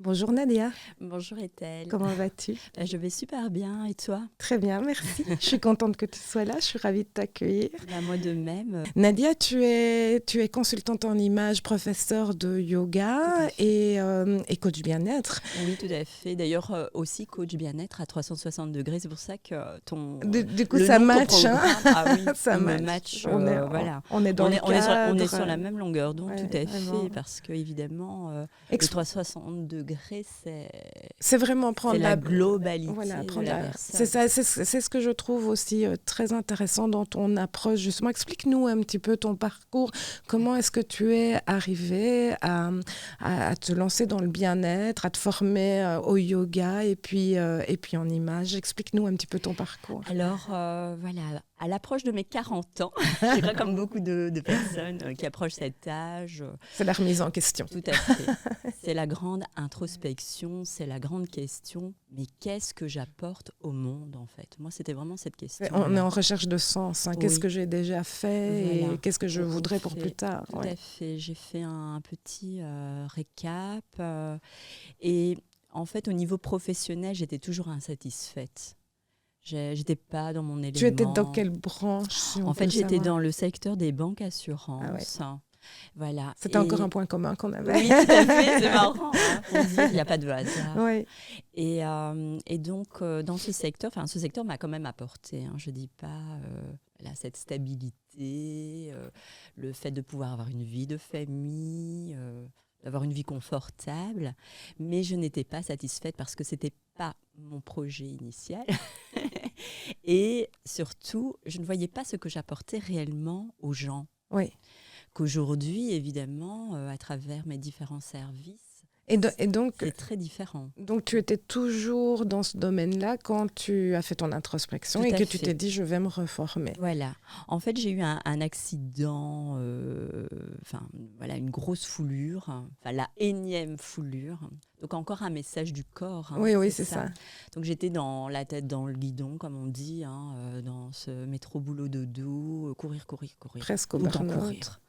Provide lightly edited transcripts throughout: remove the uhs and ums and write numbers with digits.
Bonjour Nadia, Bonjour Ethel. comment vas-tu? Je vais super bien et toi? Très bien, merci. Je suis contente que tu sois là, je suis ravie de t'accueillir. Moi de même. Nadia, tu es consultante en image, professeure de yoga et coach bien-être. Oui, tout à fait. D'ailleurs, aussi coach bien-être à 360 degrés. C'est pour ça que Du coup, le ça nom de ton match, hein. programme, ah oui, Ça on me match. match. Voilà. On est dans le On est cadre. sur la même longueur d'onde, Ouais, tout à vraiment. fait, parce que évidemment, le Ex- 360 degrés, C'est vraiment c'est prendre la Voilà, globalité de la c'est personne. ça, c'est ce que je trouve aussi très intéressant dans ton approche. Justement, explique-nous un petit peu ton parcours. Comment est-ce que tu es arrivé à te lancer dans le bien-être, à te former au yoga et puis en image? Explique-nous un petit peu ton parcours. Alors, voilà, à l'approche de mes 40 ans, je crois comme beaucoup de personnes qui approchent cet âge, C'est la remise en question. tout à fait. C'est la grande introspection, c'est la grande question, mais qu'est-ce que j'apporte au monde en fait? Moi, c'était vraiment cette On est question-là. en recherche de sens, hein. Qu'est-ce Oui, que j'ai déjà fait voilà. et qu'est-ce que je On voudrais pour plus fait, tard. tout Ouais. à fait. J'ai fait un petit récap et en fait, au niveau professionnel, j'étais toujours insatisfaite. J'étais pas dans mon Tu étais dans élément. quelle branche, si on En peut fait, le j'étais savoir? dans le secteur des banques Ah ouais. assurances. Voilà. C'était encore un Et point commun qu'on avait. oui, tout à fait, c'est marrant, hein, pour dire il n'y a pas de hasard. Oui. Et donc, dans ce secteur m'a quand même apporté, hein, je ne dis pas là, cette stabilité, le fait de pouvoir avoir une vie de famille, d'avoir une vie confortable, mais je n'étais pas satisfaite parce que ce n'était pas mon projet initial. Et surtout, je ne voyais pas ce que j'apportais réellement aux gens. Oui. Qu'aujourd'hui, évidemment, à travers mes différents services, Et donc, c'est très différent. donc, tu étais toujours dans ce domaine-là quand tu as fait ton introspection Tout et à que tu t'es fait. dit, je vais me reformer. Voilà. En fait, j'ai eu un accident, voilà, une grosse foulure, enfin la énième foulure. Donc encore un message du corps, hein, Oui, oui, c'est c'est ça. ça. Donc j'étais dans la tête dans le guidon, comme on dit, hein, dans ce métro boulot dodo, courir, courir, courir, Presque au tout le temps burn-out. courir.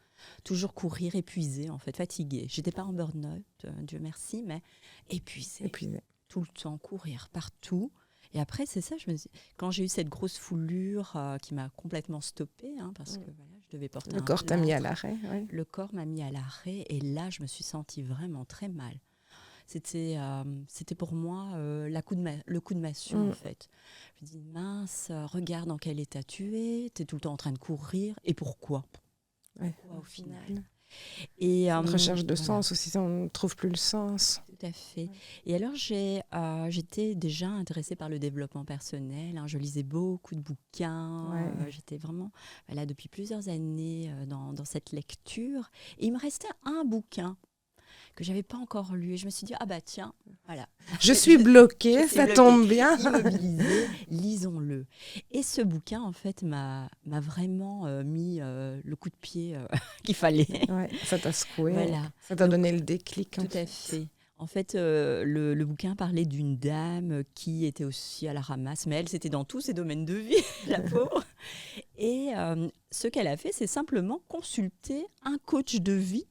Toujours courir, épuisée, en fait, fatiguée. J'étais pas en burn-out, Dieu merci, mais épuisée. Épuisé. Tout le temps courir partout. Et après, c'est ça, quand j'ai eu cette grosse foulure qui m'a complètement stoppée, hein, parce que voilà, je devais porter Le un corps t'a mis à plâtre. l'arrêt. Oui. Le corps m'a mis à l'arrêt et là, je me suis sentie vraiment très mal. C'était pour moi le coup de massue, en fait. Je me dis, mince, regarde dans quel état tu es tout le temps en train de courir. Et pourquoi? Ouais. Pourquoi au final? Et Une recherche de voilà. sens aussi, si on ne trouve plus le sens. Tout à fait. Et alors, j'étais déjà intéressée par le développement personnel, hein. Je lisais beaucoup de bouquins. Ouais. J'étais vraiment là depuis plusieurs années dans cette lecture. Et il me restait un bouquin que je n'avais pas encore lu. Et je me suis dit, ah bah tiens, voilà. Je suis bloquée, Je suis ça bloquée, tombe bien. immobilisée, lisons-le. Et ce bouquin, en fait, m'a vraiment mis le coup de pied qu'il fallait. Ouais, ça t'a secoué. Voilà. Ça t'a Donc, donné le déclic. tout à fait. En fait, le bouquin parlait d'une dame qui était aussi à la ramasse, mais elle, c'était dans tous ses domaines de vie, la pauvre. Et ce qu'elle a fait, c'est simplement consulter un coach de vie.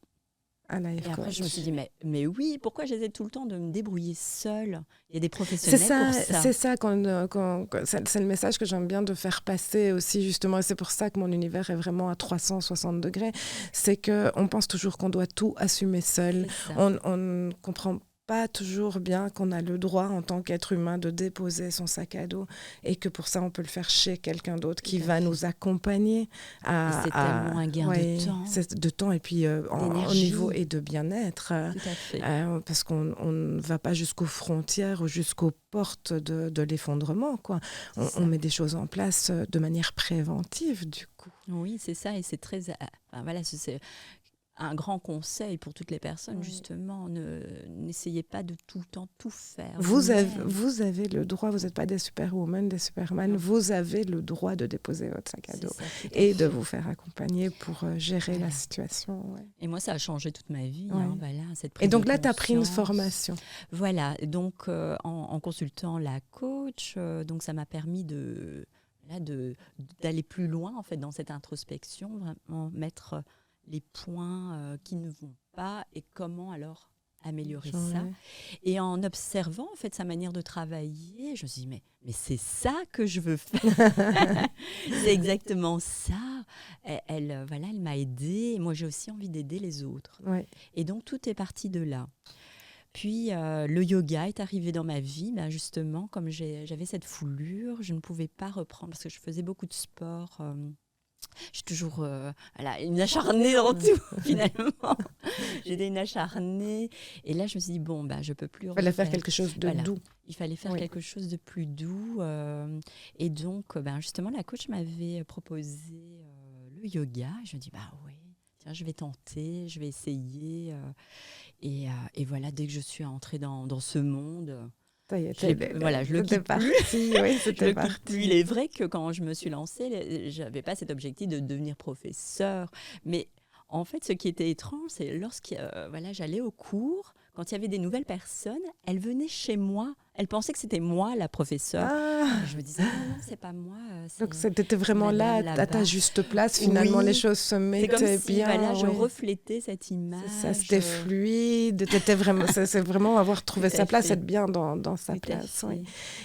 Un life Et après, coach. je me suis dit, mais oui, pourquoi j'essaie tout le temps de me débrouiller seule? Il y a des C'est professionnels ça, pour ça. c'est ça c'est le message que j'aime bien de faire passer aussi justement, et c'est pour ça que mon univers est vraiment à 360 degrés, c'est qu'on pense toujours qu'on doit tout assumer seul, C'est ça. on ne comprend pas toujours bien qu'on a le droit en tant qu'être humain de déposer son sac à dos et que pour ça on peut le faire chez quelqu'un d'autre qui va nous accompagner Et c'est tellement un gain de temps, de temps et puis au d'énergie. niveau et de bien-être. Tout à fait. Parce qu'on ne va pas jusqu'aux frontières ou jusqu'aux portes de l'effondrement, quoi. On met des choses en place de manière préventive, du coup. Oui, c'est ça, et c'est très... voilà, c'est un grand conseil pour toutes les personnes, justement. N'essayez pas de tout le temps tout faire. Vous avez le droit, vous n'êtes pas des superwomen, des superman, vous avez le droit de déposer votre sac à dos et de vous faire accompagner pour gérer la situation. Ouais. Et moi, ça a changé toute ma vie. Ouais. Hein, voilà, cette prise et donc de là, tu as pris une conscience. formation. Voilà, donc en consultant la coach, donc ça m'a permis d'aller plus loin en fait dans cette introspection, vraiment mettre les points qui ne vont pas et comment alors améliorer ça. Et en observant en fait sa manière de travailler, je me suis dit mais c'est ça que je veux faire. C'est exactement ça. Elle m'a aidée. Et moi, j'ai aussi envie d'aider les autres. Ouais. Et donc, tout est parti de là. Puis, le yoga est arrivé dans ma vie. Justement, comme j'avais cette foulure, je ne pouvais pas reprendre parce que je faisais beaucoup de sport. Je suis toujours une acharnée dans tout, finalement. J'étais une acharnée. Et là, je me suis dit, je ne peux plus. Il fallait faire quelque chose de doux. Il fallait faire quelque chose de plus doux. Et donc, justement, la coach m'avait proposé le yoga. Je me dis, oui, tiens, je vais tenter, je vais essayer. Et voilà, dès que je suis entrée dans ce monde... je le quitte plus. Oui, c'était parti. Plus. Il est vrai que quand je me suis lancée, je n'avais pas cet objectif de devenir professeur. Mais en fait, ce qui était étrange, c'est lorsque j'allais au cours, quand il y avait des nouvelles personnes, elles venaient chez moi. Elles pensaient que c'était moi, la professeure. Je me disais, non, c'est pas moi. Donc, c'était vraiment là, à ta juste place. Finalement, les choses se mettaient bien. Je reflétais cette image. Ça, c'était fluide. C'est vraiment avoir trouvé sa place, être bien dans sa place. Oui.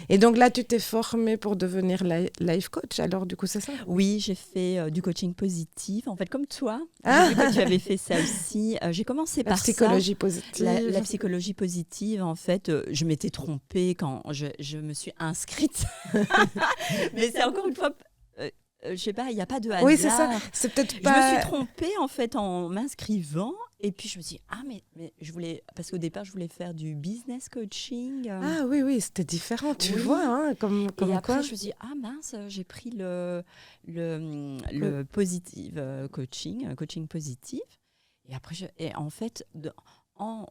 Et donc là, tu t'es formée pour devenir life coach. Alors, du coup, c'est ça? Oui, j'ai fait du coaching positif. En fait, comme toi, j'ai vu que tu avais fait ça aussi. J'ai commencé par psychologie positive. La psychologie positive, en fait, je m'étais trompée quand je me suis inscrite. Mais c'est encore une fois, je sais pas, il n'y a pas de hasard. Oui, c'est ça. C'est peut-être pas... Je me suis trompée en fait en m'inscrivant. Et puis je me suis dit, mais je voulais, parce qu'au départ, je voulais faire du business coaching. Ah oui, c'était différent, tu vois. Hein, comme et après, quoi. je me suis dit, mince, j'ai pris le positive coaching positif. Et après, en fait, en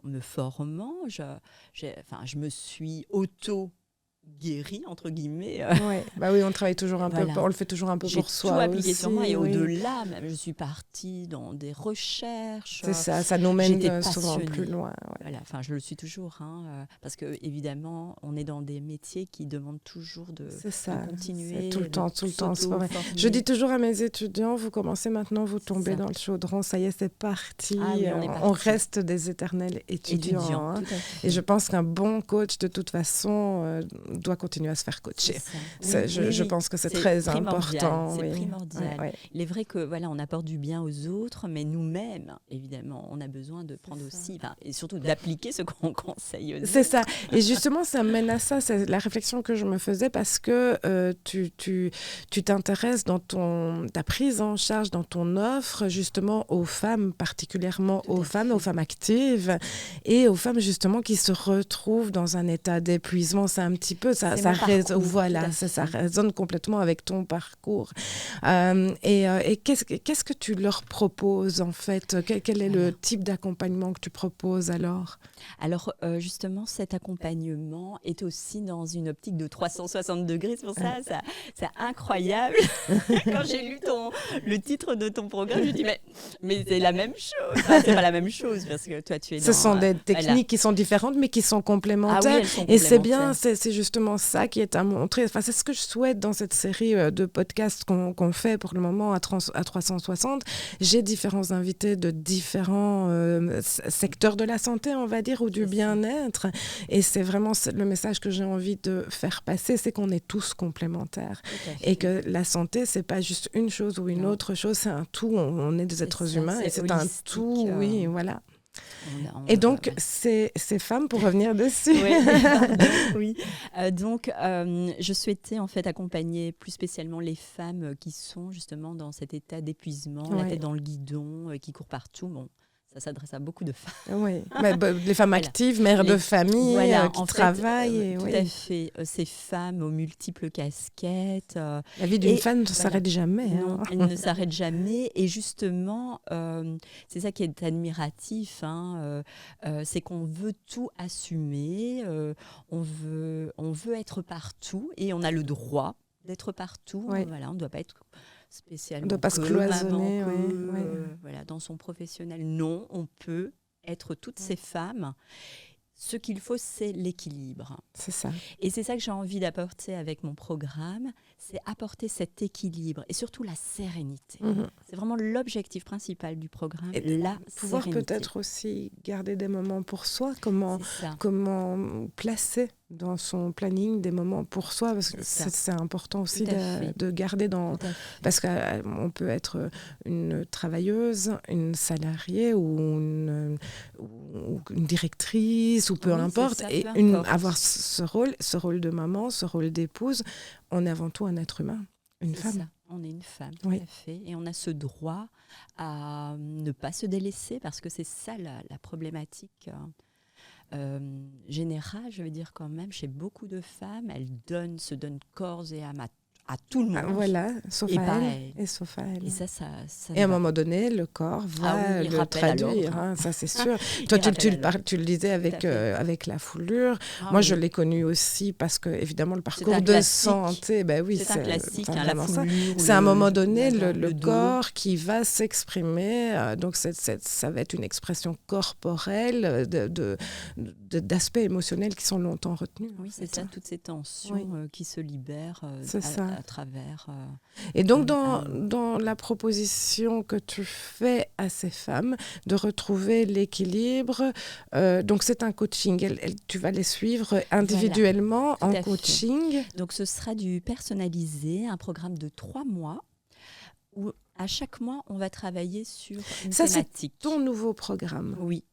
me formant, je me suis guérie, entre guillemets. Oui, on travaille toujours un peu, on le fait toujours un peu pour soi. J'ai tout appliqué aussi, sur moi et au-delà, même, je suis partie dans des recherches. C'est ça nous mène souvent plus loin. Je le suis toujours, parce que évidemment, on est dans des métiers qui demandent toujours de continuer. Tout le temps. Je dis toujours à mes étudiants, vous commencez maintenant, vous tombez dans le chaudron, ça y est, c'est parti. On reste des éternels étudiants. Et je pense qu'un bon coach, de toute façon, doit continuer à se faire coacher. Je pense que c'est très important. C'est primordial. Il est vrai que on apporte du bien aux autres, mais nous-mêmes, évidemment, on a besoin de prendre aussi, et surtout d'appliquer ce qu'on conseille aux autres. C'est ça. Et justement, ça mène à ça. C'est la réflexion que je me faisais parce que tu t'intéresses dans ta prise en charge, dans ton offre, justement, aux femmes, particulièrement aux femmes actives et aux femmes, justement, qui se retrouvent dans un état d'épuisement. C'est un petit peu, ça résonne complètement avec ton parcours. Et qu'est-ce que tu leur proposes en fait? Quel est le type d'accompagnement que tu proposes alors? Alors justement, cet accompagnement est aussi dans une optique de 360 degrés. C'est pour ça, c'est incroyable. Quand j'ai lu le titre de ton programme, je me dis mais c'est la même chose. C'est pas la même chose parce que toi tu es. Ce sont des techniques qui sont différentes mais qui sont complémentaires. Et c'est bien, c'est justement ça qui est à montrer. Enfin, c'est ce que je souhaite dans cette série de podcasts qu'on fait pour le moment à 360. J'ai différents invités de différents secteurs de la santé, on va dire, ou du bien-être. Et c'est vraiment le message que j'ai envie de faire passer, c'est qu'on est tous complémentaires. Et que la santé, c'est pas juste une chose ou une autre chose, c'est un tout. On est des êtres humains et c'est un tout. Oui, voilà. Et donc, ces femmes, pour revenir dessus. Oui. Donc, je souhaitais en fait accompagner plus spécialement les femmes qui sont justement dans cet état d'épuisement, la tête dans le guidon, qui courent partout. Bon, ça s'adresse à beaucoup de femmes. Oui, les femmes actives, mères de famille, qui travaillent. Tout à fait. Ces femmes aux multiples casquettes. La vie d'une femme ne s'arrête jamais. Non, elle ne s'arrête jamais. Et justement, c'est ça qui est admiratif. C'est qu'on veut tout assumer. On veut être partout et on a le droit d'être partout. On ne doit pas être spécialement. On ne doit pas se cloisonner. Dans son professionnel. Non, on peut être toutes ces femmes Ce qu'il faut, c'est l'équilibre. C'est ça. Et c'est ça que j'ai envie d'apporter avec mon programme, c'est apporter cet équilibre et surtout la sérénité. C'est vraiment l'objectif principal du programme, Et la pouvoir sérénité. peut-être aussi garder des moments pour soi, comment placer dans son planning des moments pour soi, parce que c'est important aussi de garder dans... Parce qu'on peut être une travailleuse, une salariée ou une directrice, ou peu importe, ça, et avoir ce rôle de maman, ce rôle d'épouse. On est avant tout un être humain, une femme. Ça. On est une femme, tout à fait. Et on a ce droit à ne pas se délaisser, parce que c'est ça la problématique générale, je veux dire quand même, chez beaucoup de femmes. Elles se donnent corps et âme à tout le monde. Voilà, sauf à elle. Et sauf à elle. Et ça et à un moment donné, le corps va le traduire, ça c'est sûr. Toi, tu le disais avec la foulure. Moi, je l'ai connu aussi parce que, évidemment, le parcours de santé, c'est un classique, la foulure. C'est à un moment donné le corps qui va s'exprimer. Donc, ça va être une expression corporelle d'aspects émotionnels qui sont longtemps retenus. Oui, c'est ça, toutes ces tensions qui se libèrent à travers... Et donc, dans la proposition que tu fais à ces femmes de retrouver l'équilibre, donc c'est un coaching. Tu vas les suivre individuellement en coaching. Donc, ce sera du personnalisé, un programme de 3 mois où à chaque mois, on va travailler sur une thématique. Ça, c'est ton nouveau programme. Oui.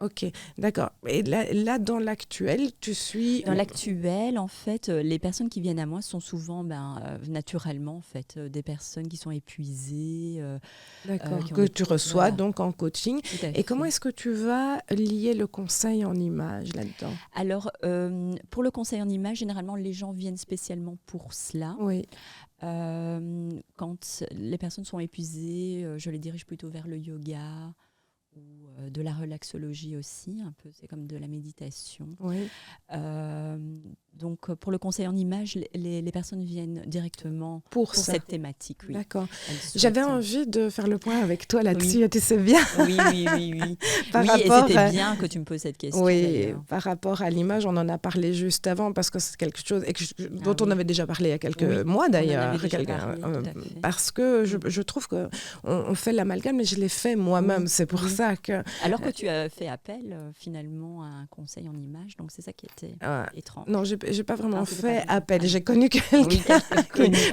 Ok, d'accord. Et là, dans l'actuel, tu suis... Dans l'actuel, en fait, les personnes qui viennent à moi sont souvent, naturellement, en fait, des personnes qui sont épuisées. D'accord, que tu reçois donc en coaching. Et comment est-ce que tu vas lier le conseil en image là-dedans ? Alors, pour le conseil en image, généralement, les gens viennent spécialement pour cela. Oui. Quand les personnes sont épuisées, je les dirige plutôt vers le yoga, ou de la relaxologie aussi, un peu, c'est comme de la méditation. Oui. Donc, pour le conseil en images, les personnes viennent directement pour cette thématique. Oui. D'accord. J'avais envie de faire le point avec toi là-dessus, tu sais bien. Oui. Et c'était bien que tu me poses cette question. Oui, d'ailleurs. Par rapport à l'image, on en a parlé juste avant, parce que c'est quelque chose dont on avait déjà parlé il y a quelques mois d'ailleurs. Parce que je trouve qu'on fait l'amalgame, mais je l'ai fait moi-même, c'est pour ça que... Alors que tu as fait appel finalement à un conseil en image, donc c'est ça qui était étrange. Non, j'ai pas vraiment fait appel. J'ai connu quelqu'un,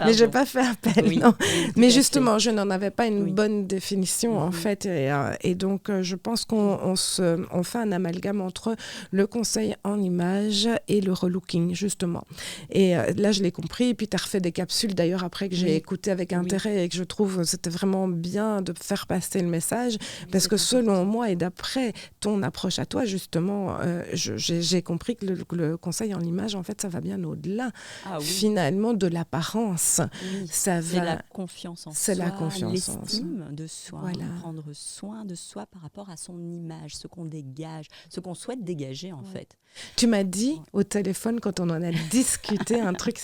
mais j'ai pas fait appel. Non. Mais justement, je n'en avais pas une bonne définition en fait, et donc je pense qu'on fait un amalgame entre le conseil en image et le relooking justement. Et là, je l'ai compris. Et puis tu as refait des capsules d'ailleurs après que j'ai écouté avec intérêt et que je trouve c'était vraiment bien de faire passer le message, parce que selon moi et d'après ton approche à toi justement, j'ai compris que le conseil en image, en fait, ça va bien au-delà, finalement, de l'apparence. Oui, c'est la confiance en soi, l'estime de soi, prendre soin de soi par rapport à son image, ce qu'on dégage, ce qu'on souhaite dégager, en fait. Tu m'as dit au téléphone, quand on en a discuté, un truc,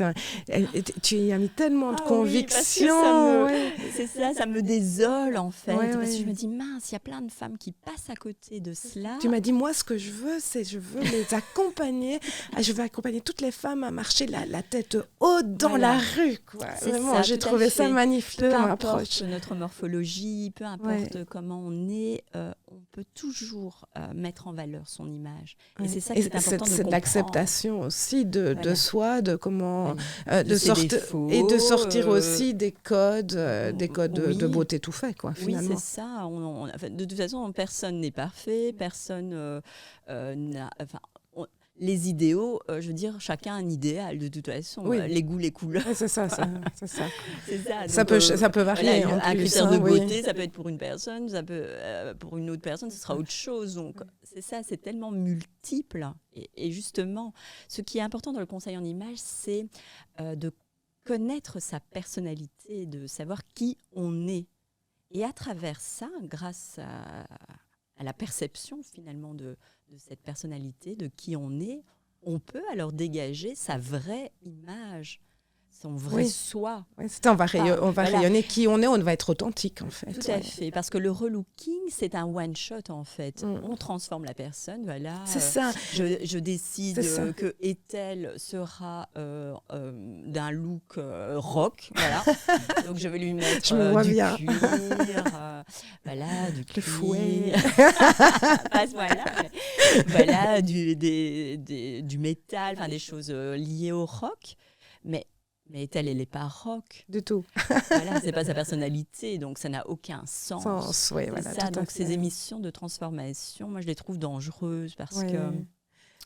tu y as mis tellement de conviction. C'est ça me désole, en fait, parce que je me dis, mince, il y a plein de femmes qui passent à côté de cela. Tu m'as dit, moi, ce que je veux, c'est je veux les accompagner. Je veux accompagner toutes les femmes à marcher la tête haute dans la rue. Quoi. Vraiment, j'ai trouvé ça magnifique. Peu importe notre morphologie, peu importe comment on est, on peut toujours mettre en valeur son image. Et c'est ça qui est important de comprendre. C'est de l'acceptation aussi de soi, de comment de sortir aussi des codes de beauté tout fait, quoi, finalement. Oui, c'est ça. De toute façon, personne n'est parfait, personne n'a... les idéaux, je veux dire, chacun a un idéal de toute façon. Les goûts, les couleurs. C'est ça. C'est ça. Donc, ça peut varier. Un critère de beauté, ça peut être pour une personne, ça peut, pour une autre personne, ce sera autre chose. Donc, c'est ça, c'est tellement multiple. Et justement, ce qui est important dans le conseil en image, c'est de connaître sa personnalité, de savoir qui on est. Et à travers ça, grâce à la perception finalement de cette personnalité, de qui on est, on peut alors dégager sa vraie image. son vrai soi. Oui, on va rayonner qui on est, on va être authentique en fait. Tout à fait, parce que le relooking, c'est un one-shot en fait. On transforme la personne, voilà. C'est ça. Je décide que Ethel sera d'un look rock, voilà. Donc je vais lui mettre du cuir, voilà, du cuir. Le fouet. Voilà, du métal, enfin des choses liées au rock. Mais Ethel, elle n'est pas rock. Du tout. Voilà, c'est pas sa personnalité, donc ça n'a aucun sens. Oui, voilà, ça. Donc ces émissions de transformation, moi je les trouve dangereuses parce que...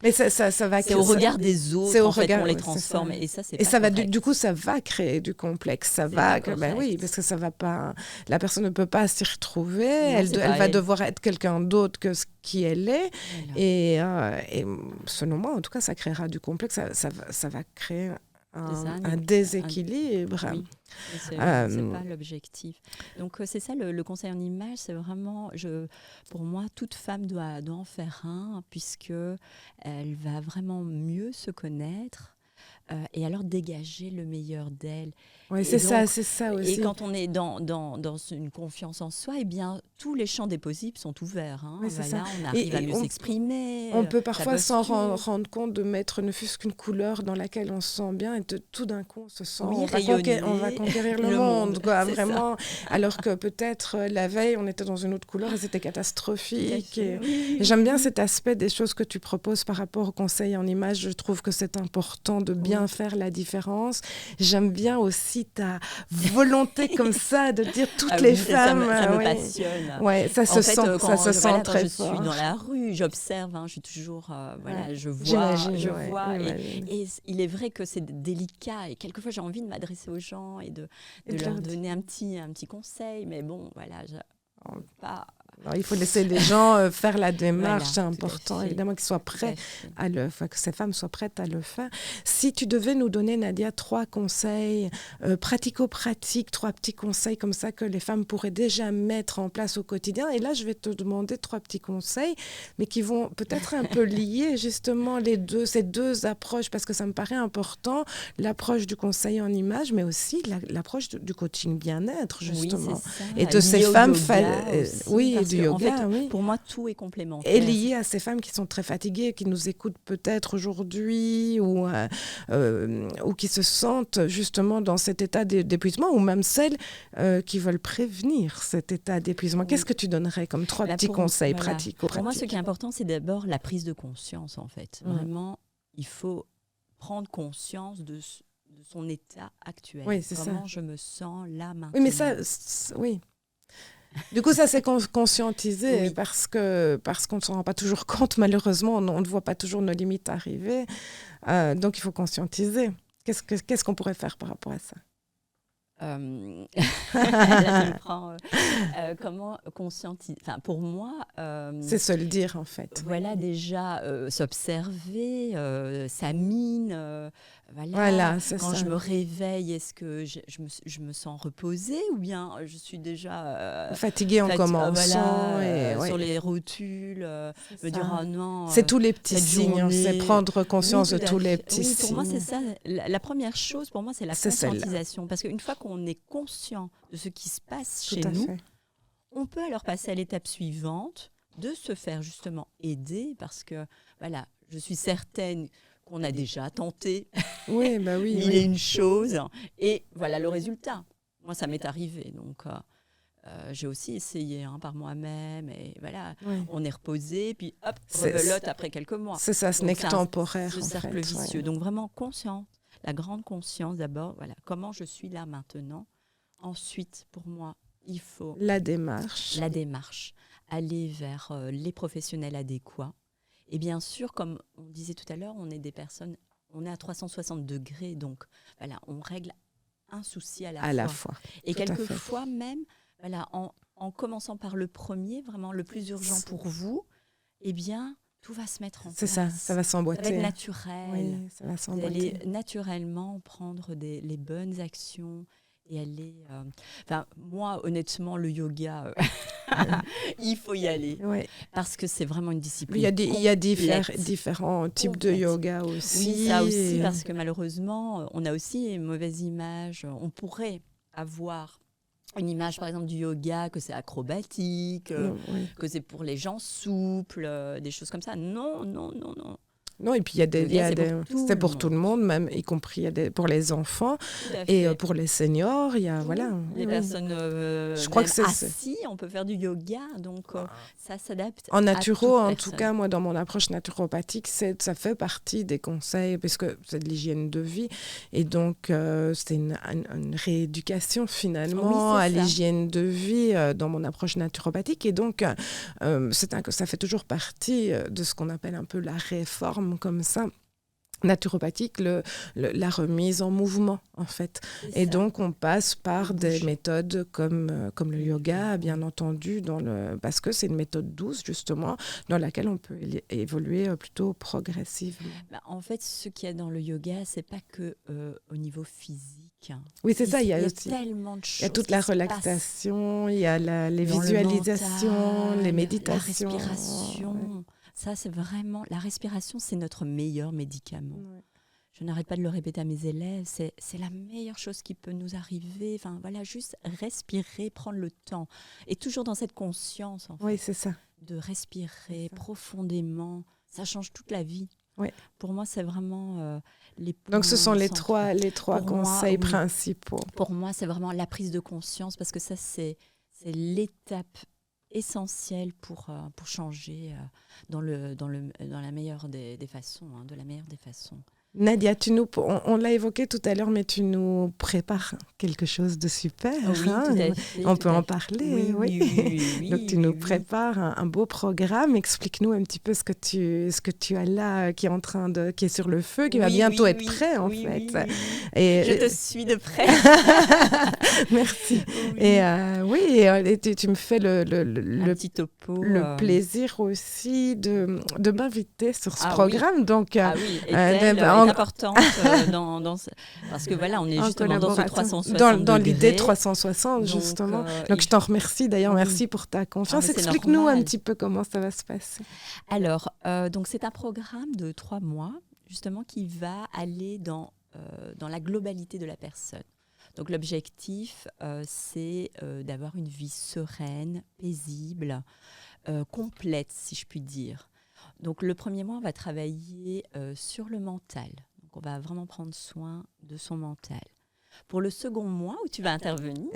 Mais ça va c'est au regard des autres en fait, qu'on les transforme. Et ça, c'est ça va du coup, ça va créer du complexe. Ça va, oui, parce que ça va pas. La personne ne peut pas s'y retrouver. Elle va devoir être quelqu'un d'autre que ce qui elle est. Voilà. Et selon moi, en tout cas, ça créera du complexe. Ça va créer un déséquilibre. Oui. C'est pas l'objectif. Donc c'est ça le conseil en image, c'est vraiment, pour moi, toute femme doit en faire un, puisque elle va vraiment mieux se connaître. Et alors dégager le meilleur d'elle. Oui, c'est ça aussi. Et quand on est dans une confiance en soi, eh bien, tous les champs des possibles sont ouverts. Hein. Oui, voilà, on arrive à mieux s'exprimer. On peut parfois s'en rendre compte de mettre ne fût-ce qu'une couleur dans laquelle on se sent bien et tout d'un coup on se sent on va conquérir le monde quoi, vraiment. Alors que peut-être la veille on était dans une autre couleur et c'était catastrophique. Et j'aime bien cet aspect des choses que tu proposes par rapport au conseil en image. Je trouve que c'est important de bien faire la différence. J'aime bien aussi ta volonté comme ça de dire toutes les femmes. Ça me passionne. Ouais, ça se sent très fort. Je suis dans la rue, j'observe, je suis toujours, je vois. Et il est vrai que c'est délicat et quelquefois j'ai envie de m'adresser aux gens et de leur donner un petit conseil, mais bon, voilà, pas... Alors, il faut laisser les gens faire la démarche, c'est important, évidemment, qu'ils soient prêts que ces femmes soient prêtes à le faire. Si tu devais nous donner, Nadia, 3 conseils pratico-pratiques, 3 petits conseils comme ça que les femmes pourraient déjà mettre en place au quotidien, et là, je vais te demander 3 petits conseils, mais qui vont peut-être un peu lier justement ces deux approches, parce que ça me paraît important, l'approche du conseil en image, mais aussi l'approche du coaching bien-être, justement. Oui, c'est ça. Et de ces femmes... Du yoga, pour moi, tout est complémentaire. Et lié à ces femmes qui sont très fatiguées, qui nous écoutent peut-être aujourd'hui ou qui se sentent justement dans cet état d'épuisement, ou même celles qui veulent prévenir cet état d'épuisement. Qu'est-ce que tu donnerais comme 3 petits conseils pratiques? Pour moi, ce qui est important, c'est d'abord la prise de conscience, en fait. Vraiment, il faut prendre conscience de son état actuel. Oui, c'est Comment je me sens là, maintenant. Oui, mais ça, oui. Du coup, ça c'est conscientiser parce qu'on ne s'en rend pas toujours compte, malheureusement, on ne voit pas toujours nos limites arriver. Donc, il faut conscientiser. Qu'est-ce qu'on pourrait faire par rapport à ça? Là, tu me prends, comment conscientiser. Enfin, pour moi, c'est se le dire en fait. Voilà, déjà s'observer, sa mine. Voilà, quand je me réveille, est-ce que je me sens reposée ou bien je suis déjà fatiguée en commençant sur les rotules, me dire non. C'est tous les petits signes, c'est prendre conscience de tous les petits signes. Pour moi, c'est ça. La première chose, pour moi, c'est la conscientisation. Parce qu'une fois qu'on est conscient de ce qui se passe chez nous, on peut alors passer à l'étape suivante de se faire justement aider parce que, voilà, je suis certaine qu'on a déjà tenté il y a une chose et voilà le résultat. Moi, ça m'est arrivé, donc j'ai aussi essayé par moi-même et voilà, on est reposé, puis hop, rebelote après quelques mois. C'est ça, ce n'est que temporaire. Ce cercle vicieux. Donc vraiment conscience, la grande conscience d'abord, voilà, comment je suis là maintenant. Ensuite, pour moi, il faut la démarche, aller vers les professionnels adéquats. Et bien sûr, comme on disait tout à l'heure, on est des personnes, on est à 360 degrés, donc voilà, on règle un souci à la fois. Et quelquefois même, voilà, en commençant par le premier, vraiment le plus urgent pour vous, eh bien, tout va se mettre en place. C'est ça va s'emboîter. Ça va être naturel. Oui, ça va s'emboîter. Vous allez naturellement prendre les bonnes actions et aller... moi, honnêtement, le yoga, il faut y aller. Ouais. Parce que c'est vraiment une discipline Il y a complète. différents types de Complète. yoga aussi. Oui, ça aussi, parce que malheureusement, on a aussi une mauvaise image. On pourrait avoir une image, par exemple, du yoga, que c'est acrobatique, Oui. que c'est pour les gens souples, des choses comme ça. Non. Non, et puis c'est pour tout le monde, même y compris pour les enfants et pour les seniors. Il y a les personnes je crois que assis, on peut faire du yoga, donc ça s'adapte. En naturo, en tout cas, moi, dans mon approche naturopathique, ça fait partie des conseils, parce que c'est de l'hygiène de vie, et donc c'est une rééducation finalement à l'hygiène de vie dans mon approche naturopathique, et donc ça fait toujours partie de ce qu'on appelle un peu la réforme comme ça naturopathique, la remise en mouvement en fait. Et donc on passe par des méthodes comme le yoga, bien entendu, parce que c'est une méthode douce justement dans laquelle on peut évoluer plutôt progressivement. En fait, ce qu'il y a dans le yoga, c'est pas que au niveau physique. Oui, c'est ça. Il y a aussi tellement de choses. Il y a toute la relaxation, il y a les visualisations, les méditations, la respiration. Ouais. Ça, c'est vraiment... La respiration, c'est notre meilleur médicament. Ouais. Je n'arrête pas de le répéter à mes élèves. C'est la meilleure chose qui peut nous arriver. Enfin, voilà, juste respirer, prendre le temps. Et toujours dans cette conscience, en fait. Oui, c'est ça. De respirer profondément. Ça change toute la vie. Oui. Pour moi, c'est vraiment les points. Donc, ce sont les trois conseils principaux. Pour moi, c'est vraiment la prise de conscience, parce que ça, c'est l'étape essentiel pour changer dans la meilleure des façons, de la meilleure des façons. Nadia, on l'a évoqué tout à l'heure, mais tu nous prépares quelque chose de super. Oui, tout à fait, on peut en parler. Oui. Donc, tu nous prépares un beau programme. Explique-nous un petit peu ce que tu as là, qui est sur le feu, qui va bientôt être prêt, en fait. Oui. Et je te suis de près. Merci. Et tu me fais le petit topo. Le plaisir aussi de m'inviter sur ce programme. Donc, importante parce que voilà, on est justement dans ce 360 dans l'idée 360 justement. Donc je t'en remercie d'ailleurs, merci pour ta confiance. Explique-nous un petit peu comment ça va se passer. Alors, donc c'est un programme de 3 mois justement qui va aller dans la globalité de la personne. Donc l'objectif, c'est d'avoir une vie sereine, paisible, complète, si je puis dire. Donc le premier mois, on va travailler sur le mental. Donc on va vraiment prendre soin de son mental. Pour le second mois où tu vas intervenir,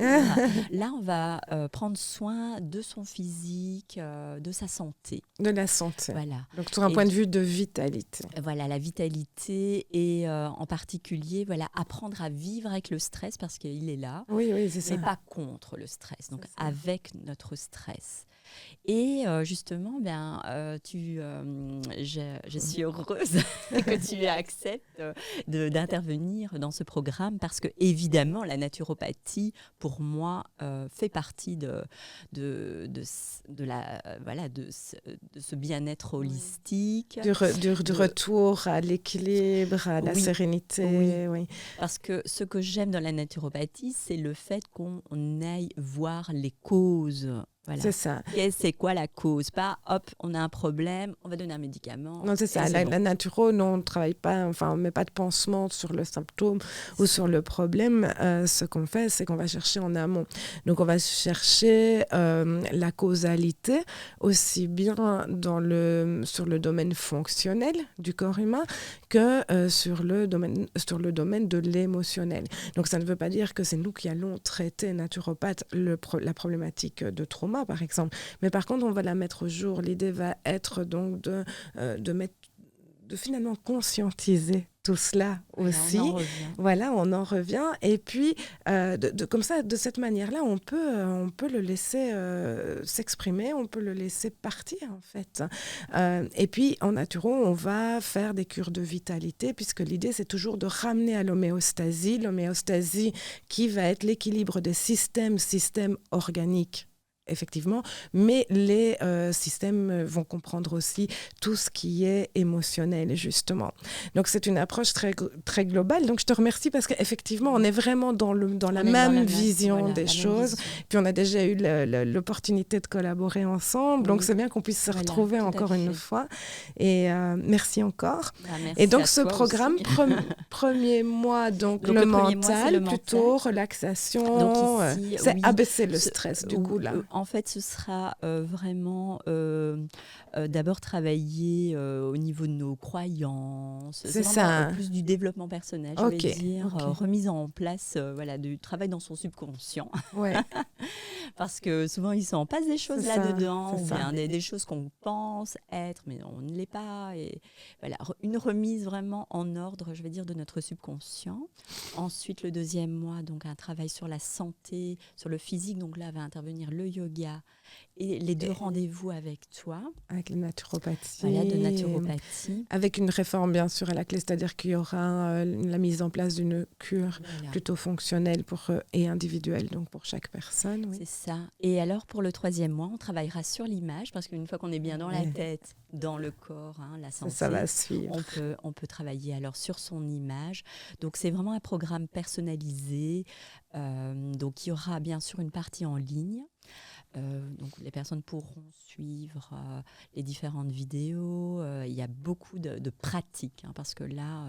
là on va prendre soin de son physique, de sa santé. De la santé. Voilà. Donc sur un point de vue de vitalité. Voilà, la vitalité et en particulier, apprendre à vivre avec le stress parce qu'il est là. Oui, c'est ça. Mais pas contre le stress, donc avec notre stress. Et justement, je suis heureuse que tu acceptes d'intervenir dans ce programme parce que évidemment, la naturopathie, pour moi, fait partie de ce bien-être holistique. Du retour à l'équilibre, à la sérénité. Oui. Parce que ce que j'aime dans la naturopathie, c'est le fait qu'on aille voir les causes. Voilà. C'est ça. C'est quoi la cause? Pas, hop, on a un problème, on va donner un médicament. Non, c'est ça. La naturo, on ne travaille pas, on ne met pas de pansement sur le symptôme ou sur le problème. Ce qu'on fait, c'est qu'on va chercher en amont. Donc, on va chercher la causalité aussi bien sur le domaine fonctionnel du corps humain que sur le domaine de l'émotionnel. Donc, ça ne veut pas dire que c'est nous qui allons traiter, naturopathes, la problématique de trauma, par exemple. Mais par contre, on va la mettre au jour. L'idée va être donc de finalement conscientiser tout cela aussi. On en revient. Et puis, comme ça, de cette manière-là, on peut le laisser s'exprimer, on peut le laisser partir, en fait. Et puis, en naturo, on va faire des cures de vitalité, puisque l'idée, c'est toujours de ramener à l'homéostasie qui va être l'équilibre des systèmes organiques effectivement, mais les systèmes vont comprendre aussi tout ce qui est émotionnel, justement. Donc, c'est une approche très, très globale. Donc, je te remercie parce qu'effectivement, on est vraiment dans la même vision des choses. Puis, on a déjà eu l'opportunité de collaborer ensemble. Donc, c'est bien qu'on puisse se retrouver encore une fois. Et merci encore. Merci et donc, ce programme, premier mois, donc le mental, plutôt relaxation. Donc ici, c'est abaisser le stress, du coup, là. En fait, ce sera vraiment d'abord travailler au niveau de nos croyances. C'est ça. Plus du développement personnel, je vais dire. Remise en place du travail dans son subconscient. Ouais. Parce que souvent, il s'en passe des choses là-dedans, ou bien des choses qu'on pense être, mais on ne l'est pas. Et voilà, une remise vraiment en ordre, je vais dire, de notre subconscient. Ensuite, le deuxième mois, donc un travail sur la santé, sur le physique. Donc là, va intervenir le yoga et les deux rendez-vous avec toi. Avec la naturopathie. Voilà, de naturopathie. Avec une réforme, bien sûr, à la clé, c'est-à-dire qu'il y aura la mise en place d'une cure plutôt fonctionnelle et individuelle, donc pour chaque personne. Oui. C'est ça. Et alors, pour le troisième mois, on travaillera sur l'image, parce qu'une fois qu'on est bien dans la tête, dans le corps, la santé, ça va suivre. On peut travailler alors sur son image. Donc, c'est vraiment un programme personnalisé. Donc, il y aura bien sûr une partie en ligne. Donc les personnes pourront suivre les différentes vidéos. Il y a beaucoup de pratiques, parce que là,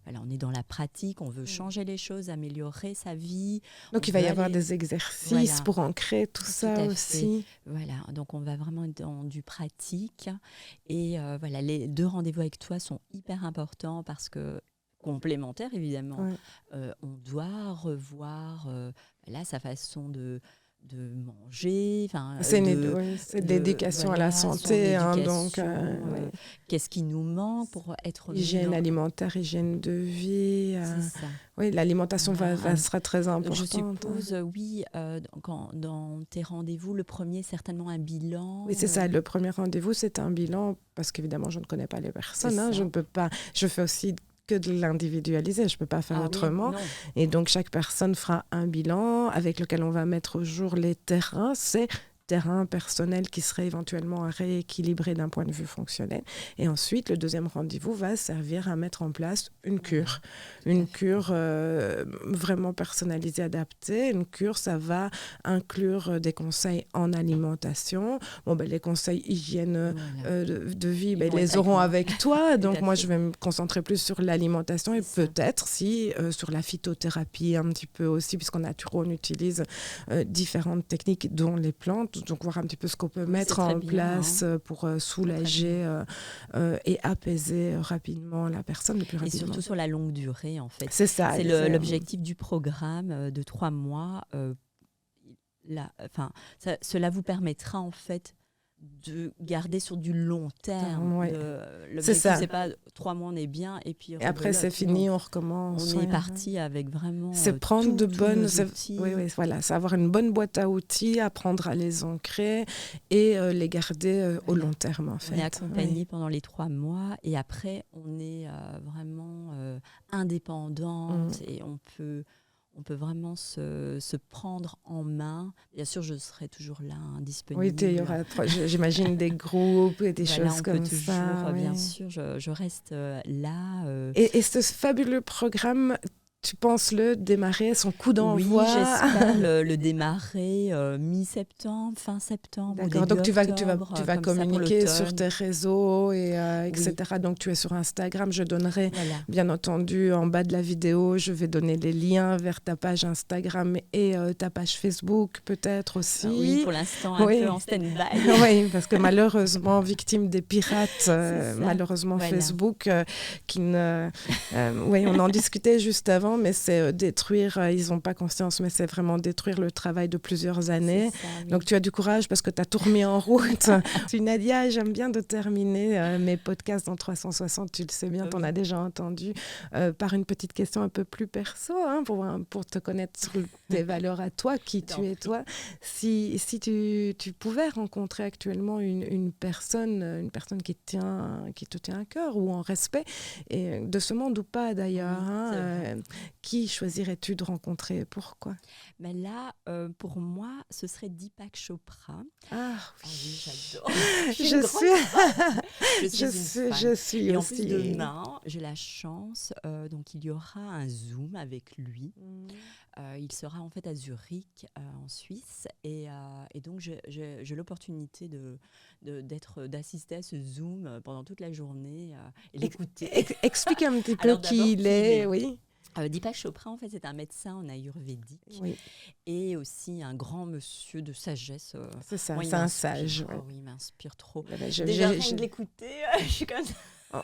on est dans la pratique, on veut changer les choses, améliorer sa vie. Donc il va y avoir des exercices pour ancrer tout ça aussi. Voilà, donc on va vraiment être dans du pratique. Et les deux rendez-vous avec toi sont hyper importants parce que complémentaires, évidemment. On doit revoir sa façon de manger, c'est de l'éducation à la santé, donc qu'est-ce qui nous manque pour être hygiène alimentaire, hygiène de vie. C'est ça. Oui, l'alimentation sera très importante. Je suppose, dans tes rendez-vous, le premier certainement un bilan. Oui, c'est ça. Le premier rendez-vous, c'est un bilan parce qu'évidemment, je ne connais pas les personnes. Je ne peux pas. Je fais aussi que de l'individualiser, je ne peux pas faire autrement. Oui, et donc, chaque personne fera un bilan avec lequel on va mettre au jour les terrains. C'est terrain personnel qui serait éventuellement à rééquilibrer d'un point de vue fonctionnel. Et ensuite, le deuxième rendez-vous va servir à mettre en place une cure. Une cure vraiment personnalisée, adaptée. Une cure, ça va inclure des conseils en alimentation. Les conseils hygiène de vie, ils les auront avec toi. Donc, moi, je vais me concentrer plus sur l'alimentation et peut-être sur la phytothérapie un petit peu aussi, puisqu'en naturo, on utilise différentes techniques, dont les plantes. Donc, voir un petit peu ce qu'on peut mettre en place pour soulager et apaiser rapidement la personne le plus rapidement. Et surtout sur la longue durée, en fait. C'est ça. C'est l'objectif du programme de 3 mois. Cela vous permettra, en fait, de garder sur du long terme. L'objectif, c'est pas 3 mois, on est bien, et puis après, c'est fini, on recommence. On est parti avec vraiment c'est prendre de bonnes outils. C'est avoir une bonne boîte à outils, apprendre à les ancrer et les garder au long terme, en fait. On est accompagné pendant les 3 mois, et après, on est vraiment indépendante, et on peut vraiment se prendre en main. Bien sûr, je serai toujours là, disponible. Oui, il y aura, j'imagine, des groupes et des choses comme ça. Bien sûr, je reste là. Et ce fabuleux programme, tu penses le démarrer, son coup d'envoi? Oui, j'espère le démarrer mi-septembre, fin septembre. D'accord, donc tu vas communiquer sur tes réseaux, etc. Donc tu es sur Instagram, je donnerai bien entendu en bas de la vidéo, je vais donner les liens vers ta page Instagram et ta page Facebook peut-être aussi. Oui, pour l'instant un peu en stand-by. Oui, parce que malheureusement, victime des pirates, malheureusement Facebook, on en discutait juste avant, mais c'est détruire, ils n'ont pas conscience, mais c'est vraiment détruire le travail de plusieurs années. Donc tu as du courage parce que tu as tout remis en route. Nadia, j'aime bien de terminer mes podcasts dans 360, tu le sais bien, tu en as déjà entendu, par une petite question un peu plus perso, pour te connaître sur tes valeurs à toi, qui tu es toi. Si tu pouvais rencontrer actuellement une personne qui te tient à cœur ou en respect, et de ce monde ou pas d'ailleurs, Qui choisirais-tu de rencontrer et pourquoi? Mais là, pour moi, ce serait Deepak Chopra. Ah Ah oui, oui, j'adore. Je suis je une grande fan. Je suis, suis une fan. je suis Et en plus, aussi. demain, j'ai la chance, donc il y aura un Zoom avec lui. Il sera en fait à Zurich, en Suisse. Et donc, j'ai l'opportunité d'assister à ce Zoom pendant toute la journée et l'écouter. Explique un petit peu Alors d'abord, qui il est, oui. Deepak Chopra, en fait, c'est un médecin en ayurvédique Oui, et aussi un grand monsieur de sagesse. c'est ça, Moi, il c'est un m'inspire. sage. Ouais. Oh oui, il m'inspire trop. Voilà, Déjà, rien que de l'écouter, je suis comme ça.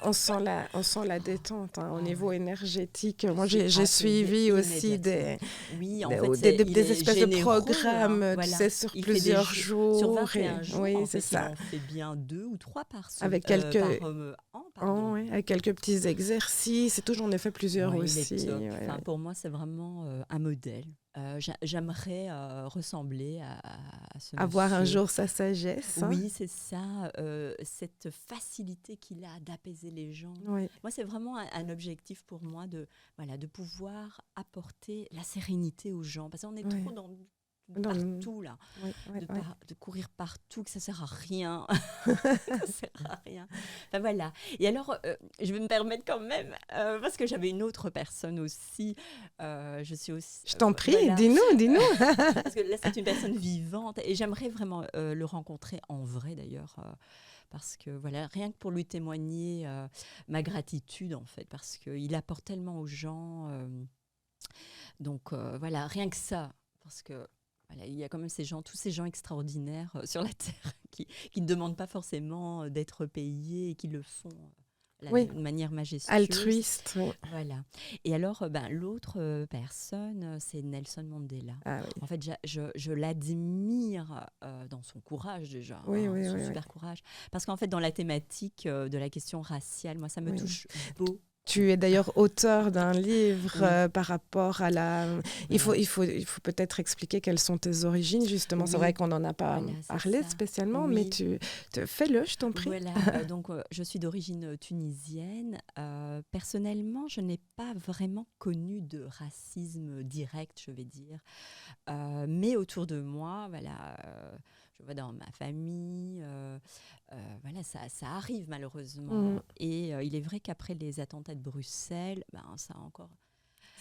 on sent la détente hein, au Ah niveau ouais. énergétique. Je Moi, suis j'ai apaisée suivi aussi immédiatement. Oui, en fait, des espèces de généreux, hein, programmes, tu voilà. sais, sur Il fait plusieurs sur jours. 21 jours, Oui, en c'est fait, il ça. en fait bien 2 ou 3 Avec par quelques, an, pardon. ouais, avec quelques petits exercices et tout, j'en ai fait plusieurs Ouais, il aussi. est top. Ouais, Enfin, ouais. pour moi, c'est vraiment un modèle. J'aimerais ressembler à ce Avoir un monsieur. jour sa sagesse. Hein. Oui, c'est ça, cette facilité qu'il a d'apaiser les gens. Oui, Moi, c'est vraiment un objectif pour moi de pouvoir apporter la sérénité aux gens. Parce qu'on est oui. trop dans Dans le- partout, là, oui, oui, oui. de courir partout, que ça sert à rien. Ça sert à rien. Enfin, voilà. Et alors, je vais me permettre quand même, parce que j'avais une autre personne aussi. Je suis aussi. Je t'en prie, Voilà. dis-nous. Parce que là, c'est une personne vivante et j'aimerais vraiment le rencontrer en vrai d'ailleurs. Parce que voilà, rien que pour lui témoigner ma gratitude en fait, parce qu'il apporte tellement aux gens. Donc voilà, rien que ça. Parce que voilà, il y a quand même tous ces gens extraordinaires sur la Terre qui ne demandent pas forcément d'être payés et qui le font. Oui, De manière majestueuse. altruiste. Oui. Voilà. Et alors, l'autre personne, c'est Nelson Mandela. Ah oui. En fait, je l'admire dans son courage déjà, Oui, oui, son oui, super courage. Parce qu'en fait, dans la thématique de la question raciale, moi, ça me oui. touche beaucoup. Tu es d'ailleurs auteur d'un livre Oui. par rapport à la... Voilà. Il faut peut-être expliquer quelles sont tes origines, justement. C'est Oui. vrai qu'on n'en a pas Voilà, c'est parlé ça. spécialement, Oui. mais fais-le, je t'en prie. Voilà, donc je suis d'origine tunisienne. Personnellement, je n'ai pas vraiment connu de racisme direct, je vais dire. Mais autour de moi, voilà, je vois dans ma famille, voilà, ça arrive malheureusement. Et il est vrai qu'après les attentats de Bruxelles, ça a encore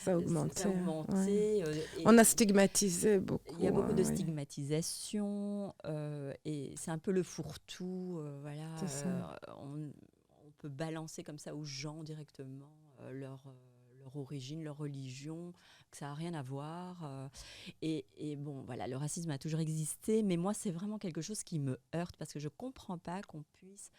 Ça a augmenté. ça a augmenté. Ouais. Et On a stigmatisé beaucoup. il y a beaucoup de oui. stigmatisation et c'est un peu le fourre-tout. Voilà, C'est ça. on peut balancer comme ça aux gens directement leur origine, leur religion, que ça n'a rien à voir. Et bon, voilà, le racisme a toujours existé, mais moi, c'est vraiment quelque chose qui me heurte parce que je ne comprends pas qu'on puisse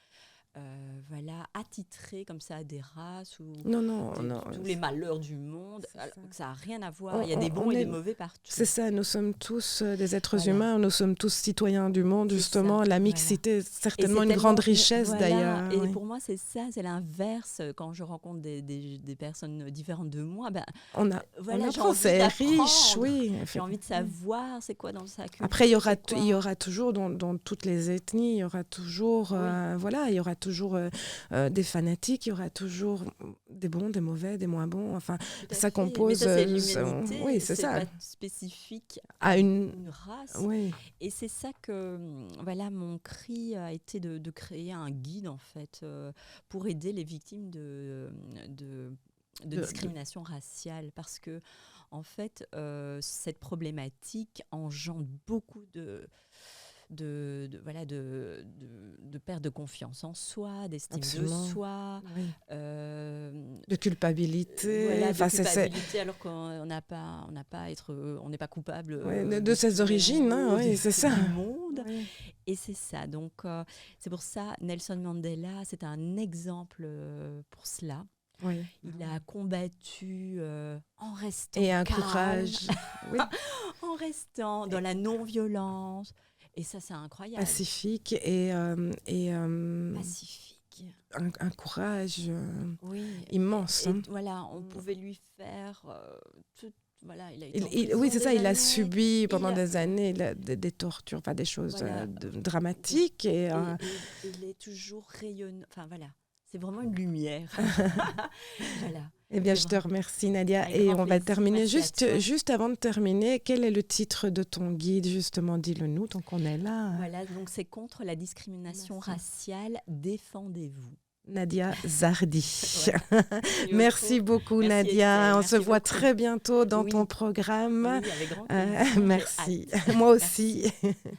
voilà, attitrer comme ça à des races ou Non. tous les malheurs du monde, alors que ça n'a rien à voir. Il y a On- des bons et est- des mauvais partout. C'est ça, nous sommes tous des êtres Voilà. humains, nous sommes tous citoyens du monde, C'est justement. ça, La voilà. mixité, Et certainement c'est une grande tellement- richesse voilà. d'ailleurs. Et oui. pour moi, c'est ça, c'est l'inverse. Quand je rencontre des personnes différentes de moi, On voilà, j'ai apprend, envie c'est riche, d'apprendre. oui. J'ai envie de savoir c'est quoi dans sa culture. Après, il c'est y quoi. aura toujours, dans toutes les ethnies, il y aura toujours, voilà, il y aura toujours des fanatiques, il y aura toujours des bons, des mauvais, des moins bons. Enfin, Tout à ça fait. compose. Mais ça, c'est l'humanité. Oui, c'est ça. Pas spécifique À une race. Oui, Et c'est ça que, voilà, mon cri a été de créer un guide, en fait, pour aider les victimes de discrimination raciale. Parce que, en fait, cette problématique engendre beaucoup de perte de confiance en soi, d'estime absolument. de soi, Oui. euh, De culpabilité. voilà, Enfin, de culpabilité alors qu'on n'a pas, on n'est pas coupable de ses tout, origines, hein, oui, c'est ça. du monde. Oui. Et c'est ça. Donc, c'est pour ça, Nelson Mandela, c'est un exemple pour cela. Oui. Il a combattu en restant Et un calme, courage oui, en restant dans la non-violence. Et ça, c'est incroyable. pacifique et Pacifique. un courage Oui. immense. Hein. Voilà, on pouvait lui faire tout. Voilà, il a été en Oui, prison c'est ça, il a années. subi pendant des années des tortures, des choses Voilà. dramatiques. Et il est toujours rayonnant. Enfin, voilà. c'est vraiment une lumière. Voilà. Eh bien, C'est je te remercie, Nadia. Avec Et grand on va plaisir. terminer Merci à toi. juste avant de terminer. Quel est le titre de ton guide, justement? Dis-le nous, tant qu'on est là. Voilà, donc c'est contre la discrimination raciale, défendez-vous. Nadia Zardi. Voilà. Merci beaucoup, Merci, Nadia. Estelle. On Merci se voit beaucoup. très bientôt dans Oui. ton programme. Oui, avec grand plaisir. J'ai Merci. hâte. Moi aussi.